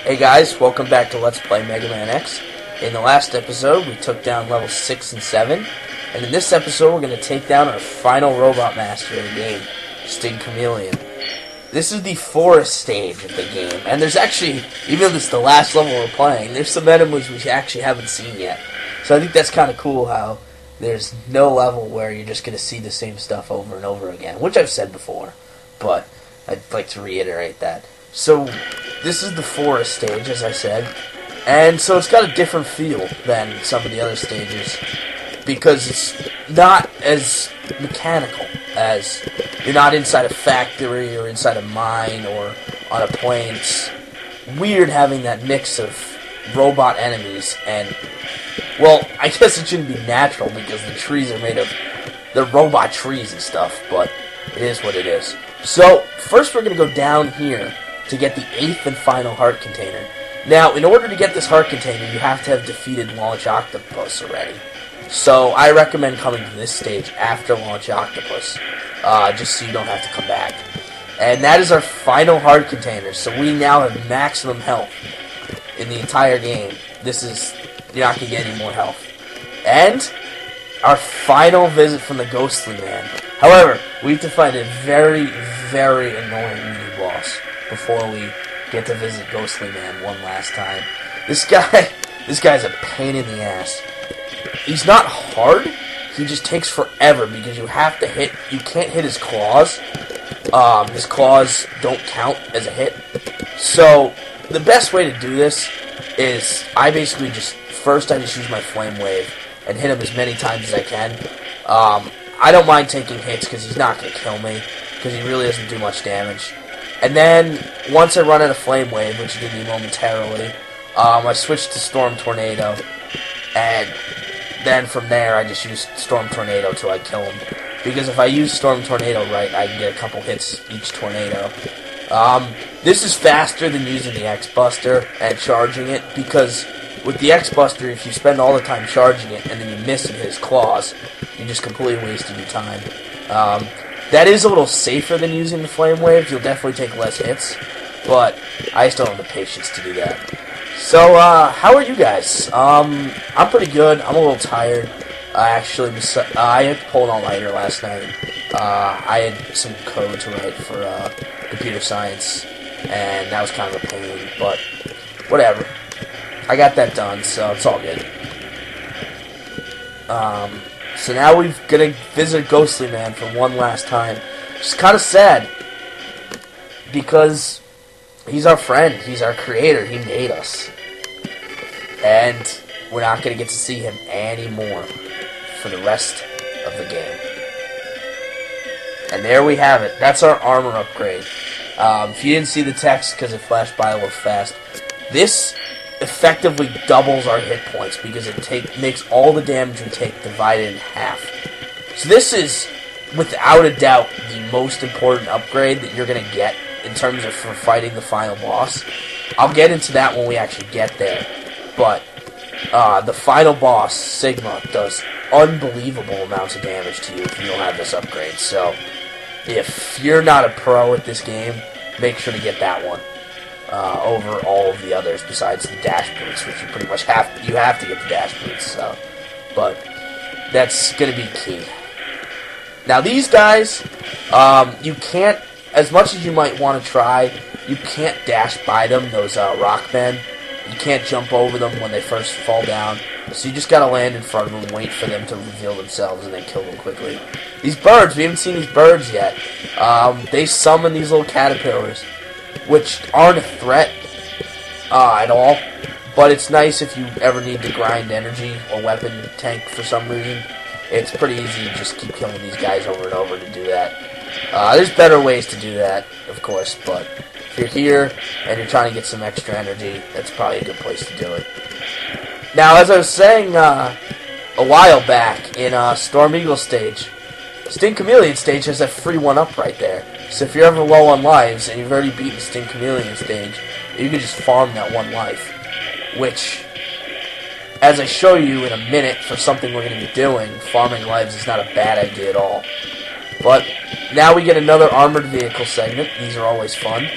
Hey guys, welcome back to Let's Play Mega Man X. In the last episode, we took down levels 6 and 7, and in this episode, we're going to take down our final robot master of the game, Chameleon. This is the forest stage of the game, and there's actually, even though this is the last level we're playing, there's some enemies we actually haven't seen yet. So I think that's kind of cool how there's no level where you're just going to see the same stuff over and over again, which I've said before, but I'd like to reiterate that. So, this is the forest stage, as I said, and so it's got a different feel than some of the other stages, because it's not as mechanical as you're not inside a factory or inside a mine or on a plane. It's weird having that mix of robot enemies, and, well, I guess it shouldn't be natural because the trees are made of the robot trees and stuff, but it is what it is. So, first we're going to go down here to get the 8th and final heart container. Now, in order to get this heart container, you have to have defeated Launch Octopus already. So, I recommend coming to this stage after Launch Octopus, just so you don't have to come back. And that is our final heart container, so we now have maximum health in the entire game. You're not going to get any more health. And our final visit from the Ghostly Man. However, we have to fight a very, very annoying mini-boss before we get to visit Ghostly Man one last time. This guy's a pain in the ass. He's not hard, he just takes forever because you can't hit his claws. His claws don't count as a hit. So, the best way to do this is I basically just use my Flame Wave and hit him as many times as I can. I don't mind taking hits because he's not going to kill me, because he really doesn't do much damage. And then, once I run out of Flame Wave, which did me momentarily, I switch to Storm Tornado, and then from there I just use Storm Tornado till I kill him. Because if I use Storm Tornado right, I can get a couple hits each tornado. This is faster than using the X-Buster and charging it, because with the X-Buster, if you spend all the time charging it and then you miss and hit his claws, you just completely wasted your time. That is a little safer than using the Flame Wave. You'll definitely take less hits, but I just don't have the patience to do that. So, how are you guys? I'm pretty good. I'm a little tired. I had to pull an all-nighter last night. I had some code to write for computer science, and that was kind of a pain, but whatever. I got that done, so it's all good. So now we're gonna visit Ghostly Man for one last time. It's kind of sad, because he's our friend, he's our creator, he made us. And we're not gonna get to see him anymore for the rest of the game. And there we have it. That's our armor upgrade. If you didn't see the text because it flashed by a little fast, this effectively doubles our hit points because it makes all the damage we take divided in half. So this is, without a doubt, the most important upgrade that you're going to get in terms of for fighting the final boss. I'll get into that when we actually get there, but the final boss, Sigma, does unbelievable amounts of damage to you if you don't have this upgrade. So if you're not a pro at this game, make sure to get that one over all of the others besides the dash boots, which you pretty much have to get the dash boots. So, but that's gonna be key. Now these guys, you can't, as much as you might want to try, you can't dash by them. Those rock men, you can't jump over them when they first fall down. So you just gotta land in front of them, wait for them to reveal themselves, and then kill them quickly. These birds, we haven't seen these birds yet. They summon these little caterpillars, which aren't a threat at all, but it's nice if you ever need to grind energy or weapon tank for some reason. It's pretty easy to just keep killing these guys over and over to do that. There's better ways to do that, of course, but if you're here and you're trying to get some extra energy, that's probably a good place to do it. Now, as I was saying a while back in Storm Eagle stage, Chameleon stage has a free 1-up right there. So if you're ever low on lives and you've already beaten Chameleon stage, you can just farm that 1 life. Which, as I show you in a minute for something we're going to be doing, farming lives is not a bad idea at all. But now we get another armored vehicle segment. These are always fun.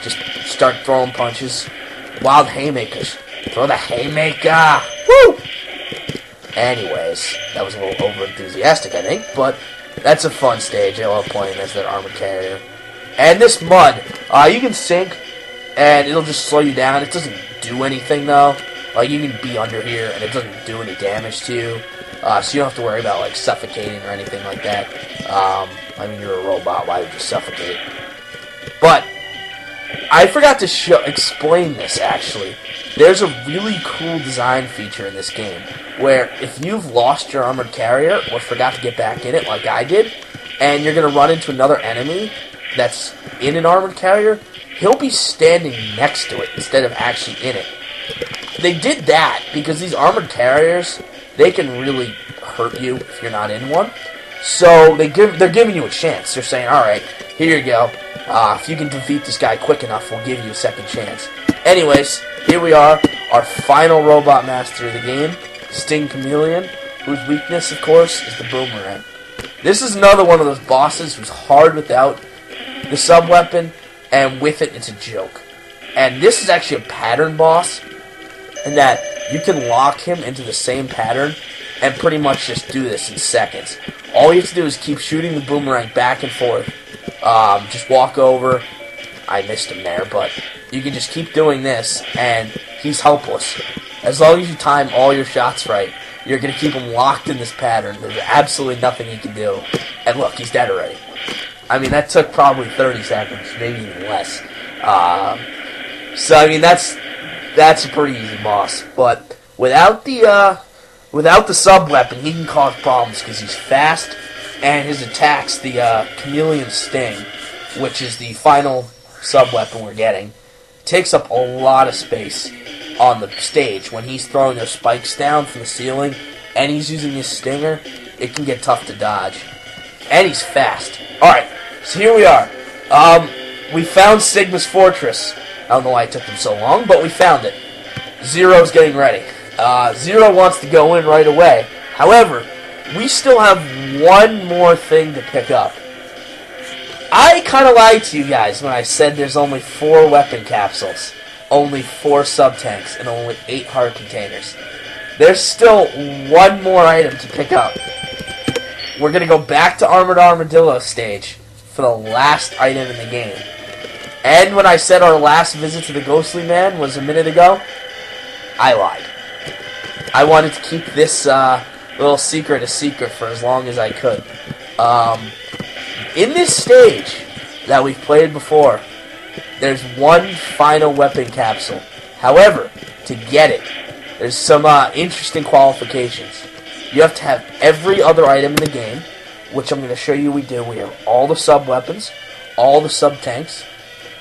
Just start throwing punches. Wild haymakers. Throw the haymaker. Woo! Anyways, that was a little over-enthusiastic, I think, but that's a fun stage. I love playing as that armored carrier. And this mud, you can sink, and it'll just slow you down. It doesn't do anything, though. Like, you can be under here, and it doesn't do any damage to you. So you don't have to worry about, like, suffocating or anything like that. I mean, you're a robot. Why would you suffocate? But I forgot to explain this, actually. There's a really cool design feature in this game where if you've lost your armored carrier or forgot to get back in it like I did, and you're going to run into another enemy that's in an armored carrier, he'll be standing next to it instead of actually in it. They did that because these armored carriers, they can really hurt you if you're not in one. So they're giving you a chance. They're saying, alright, here you go. If you can defeat this guy quick enough, we'll give you a second chance. Anyways, here we are, our final robot master of the game, Sting Chameleon, whose weakness, of course, is the boomerang. This is another one of those bosses who's hard without the subweapon, and with it, it's a joke. And this is actually a pattern boss, in that you can lock him into the same pattern and pretty much just do this in seconds. All you have to do is keep shooting the boomerang back and forth. Just walk over. I missed him there, but you can just keep doing this, and he's helpless. As long as you time all your shots right, you're going to keep him locked in this pattern. There's absolutely nothing he can do. And look, he's dead already. I mean, that took probably 30 seconds, maybe even less. So, I mean, that's a pretty easy boss. But without the sub-weapon, he can cause problems because he's fast, and his attacks, the Chameleon Sting, which is the final sub-weapon we're getting, takes up a lot of space on the stage. When he's throwing those spikes down from the ceiling, and he's using his stinger, it can get tough to dodge. And he's fast. Alright, so here we are. We found Sigma's Fortress. I don't know why it took them so long, but we found it. Zero's getting ready. Zero wants to go in right away. However, we still have one more thing to pick up. I kind of lied to you guys when I said there's only 4 weapon capsules, only 4 sub-tanks, and only 8 heart containers. There's still one more item to pick up. We're going to go back to Armored Armadillo stage for the last item in the game. And when I said our last visit to the Ghostly Man was a minute ago, I lied. I wanted to keep this little secret a secret for as long as I could. In this stage that we've played before, there's one final weapon capsule. However, to get it, there's some interesting qualifications. You have to have every other item in the game, which I'm going to show you we do. We have all the sub-weapons, all the sub-tanks,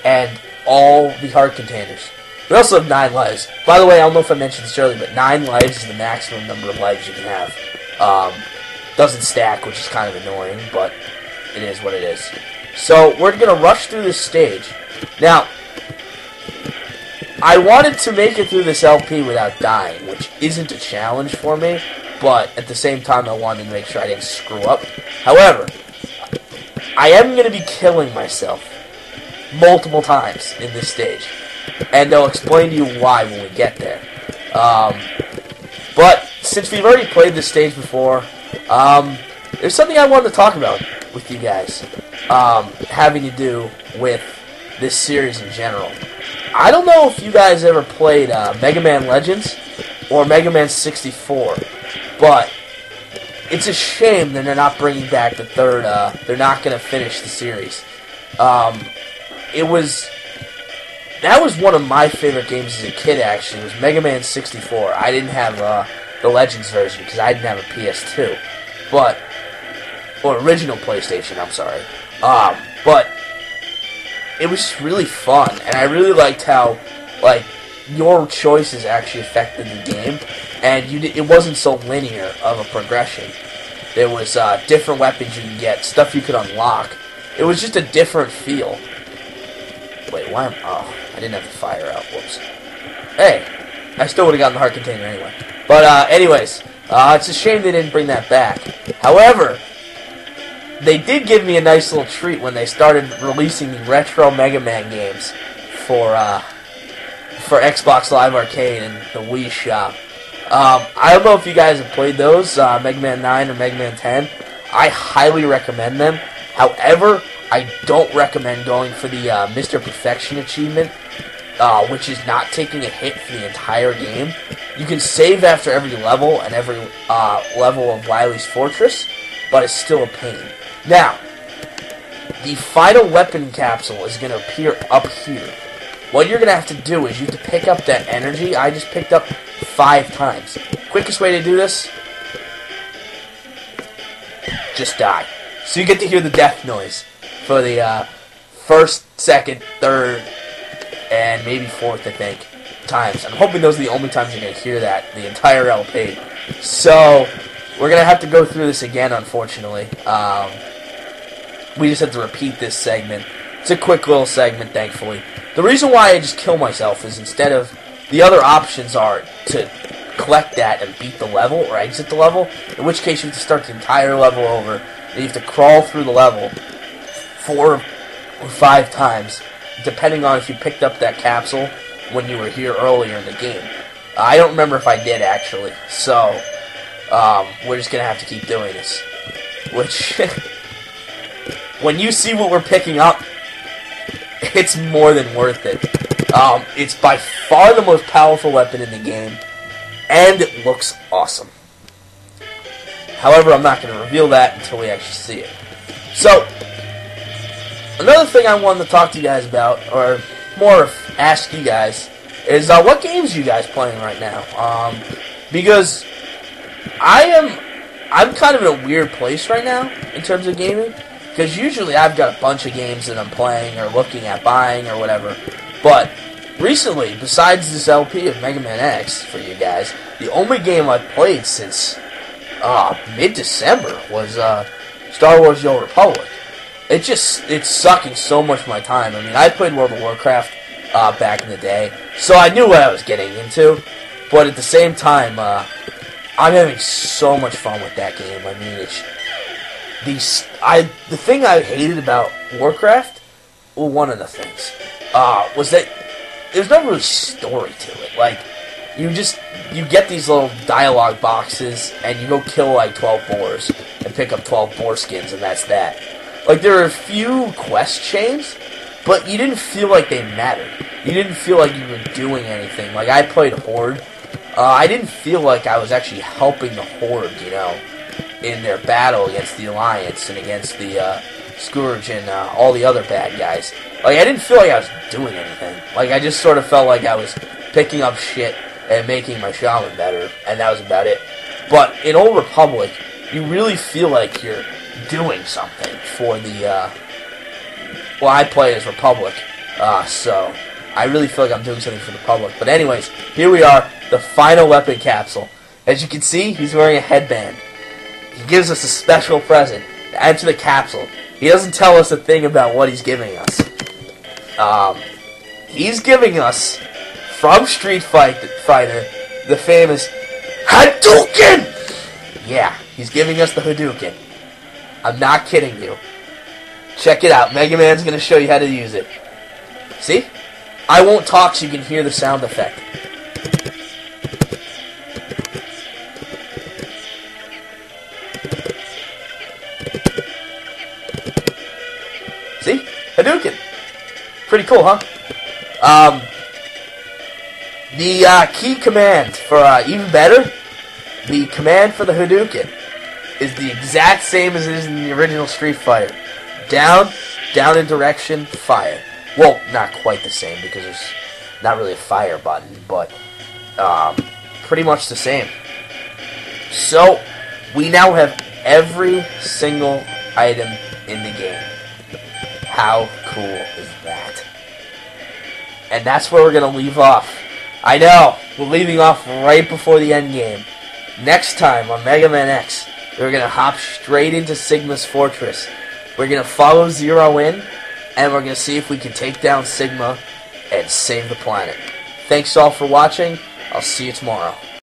and all the heart containers. We also have 9 lives. By the way, I don't know if I mentioned this earlier, but 9 lives is the maximum number of lives you can have. Doesn't stack, which is kind of annoying, but it is what it is. So, we're going to rush through this stage. Now, I wanted to make it through this LP without dying, which isn't a challenge for me, but at the same time I wanted to make sure I didn't screw up. However, I am going to be killing myself multiple times in this stage, and I'll explain to you why when we get there. But since we've already played this stage before, there's something I wanted to talk about with you guys, having to do with this series in general. I don't know if you guys ever played Mega Man Legends or Mega Man 64, but it's a shame that they're not bringing back the third, they're not going to finish the series. That was one of my favorite games as a kid, actually. It was Mega Man 64. I didn't have the Legends version because I didn't have a PS2. Or original PlayStation, I'm sorry. But it was just really fun, and I really liked how, like, your choices actually affected the game, and it wasn't so linear of a progression. There was different weapons you could get, stuff you could unlock. It was just a different feel. Wait, why am... Oh, I didn't have the fire out. Whoops. Hey, I still would have gotten the heart container anyway. But, anyways, it's a shame they didn't bring that back. However, they did give me a nice little treat when they started releasing the retro Mega Man games for for Xbox Live Arcade and the Wii Shop. I don't know if you guys have played those, Mega Man 9 or Mega Man 10. I highly recommend them. However, I don't recommend going for the Mr. Perfection achievement, which is not taking a hit for the entire game. You can save after every level and every level of Wily's Fortress, but it's still a pain. Now, the final weapon capsule is going to appear up here. What you're going to have to do is you have to pick up that energy. I just picked up 5 times. Quickest way to do this, just die. So you get to hear the death noise for the first, second, third, and maybe 4th, I think, times. I'm hoping those are the only times you're going to hear that, the entire LP. So, we're going to have to go through this again, unfortunately. We just have to repeat this segment. It's a quick little segment, thankfully. The reason why I just kill myself is instead of... The other options are to collect that and beat the level, or exit the level, in which case you have to start the entire level over, and you have to crawl through the level 4 or 5 times, depending on if you picked up that capsule when you were here earlier in the game. I don't remember if I did, actually, so we're just going to have to keep doing this. Which, when you see what we're picking up, it's more than worth it. It's by far the most powerful weapon in the game, and it looks awesome. However, I'm not going to reveal that until we actually see it. So, another thing I wanted to talk to you guys about, or more ask you guys, is what games are you guys playing right now? Because I'm kind of in a weird place right now in terms of gaming. Because usually I've got a bunch of games that I'm playing or looking at buying or whatever. But recently, besides this LP of Mega Man X for you guys, the only game I've played since mid-December was Star Wars The Old Republic. It's sucking so much of my time. I mean, I played World of Warcraft back in the day, so I knew what I was getting into. But at the same time, I'm having so much fun with that game. I mean, the thing I hated about Warcraft, well, one of the things, was that there's no really story to it. Like, you get these little dialogue boxes, and you go kill like 12 boars, and pick up 12 boar skins, and that's that. Like, there are a few quest chains, but you didn't feel like they mattered. You didn't feel like you were doing anything. Like, I played Horde. I didn't feel like I was actually helping the Horde, you know, in their battle against the Alliance and against the Scourge and all the other bad guys. Like, I didn't feel like I was doing anything. Like, I just sort of felt like I was picking up shit and making my shaman better, and that was about it. But in Old Republic, you really feel like you're doing something for the, well, I play as Republic, so I really feel like I'm doing something for the public. But anyways, here we are, the final weapon capsule. As you can see, he's wearing a headband. He gives us a special present to enter the capsule. He doesn't tell us a thing about what he's giving us. He's giving us, from Street Fighter, the famous Hadouken! Yeah, he's giving us the Hadouken. I'm not kidding you. Check it out. Mega Man's going to show you how to use it. See? I won't talk so you can hear the sound effect. See? Hadouken. Pretty cool, huh? The key command for even better, the command for the Hadouken is the exact same as it is in the original Street Fighter. Down in direction, fire. Well, not quite the same because there's not really a fire button, but pretty much the same. So, we now have every single item in the game. How cool is that? And that's where we're going to leave off. I know, we're leaving off right before the end game. Next time on Mega Man X, we're going to hop straight into Sigma's fortress. We're going to follow Zero in, and we're going to see if we can take down Sigma and save the planet. Thanks all for watching. I'll see you tomorrow.